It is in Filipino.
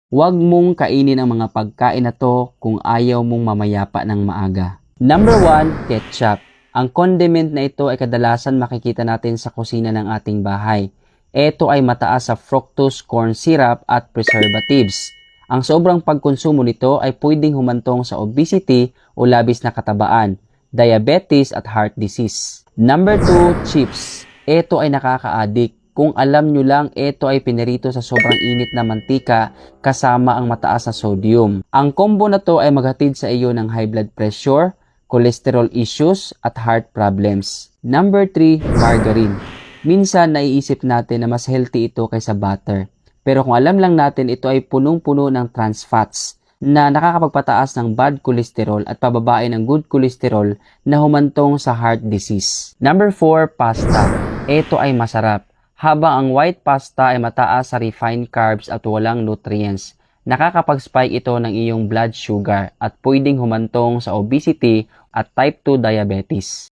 Huwag mong kainin ang mga pagkain na to kung ayaw mong mamayapa ng maaga. Number 1, ketchup. Ang condiment na ito ay kadalasan makikita natin sa kusina ng ating bahay. Ito ay mataas sa fructose corn syrup at preservatives. Ang sobrang pagkonsumo nito ay pwedeng humantong sa obesity o labis na katabaan, diabetes at heart disease. Number 2, chips. Ito ay nakaka-addict. Kung alam nyo lang, ito ay pinirito sa sobrang init na mantika kasama ang mataas na sodium. Ang combo na to ay maghatid sa iyo ng high blood pressure, cholesterol issues at heart problems. Number 3, margarine. Minsan naiisip natin na mas healthy ito kaysa butter. Pero kung alam lang natin, ito ay punong-puno ng trans fats na nakakapagpataas ng bad cholesterol at pababain ng good cholesterol na humantong sa heart disease. Number 4, pasta. Ito ay masarap. Habang ang white pasta ay mataas sa refined carbs at walang nutrients, nakakapag-spike ito ng iyong blood sugar at pwedeng humantong sa obesity at type 2 diabetes.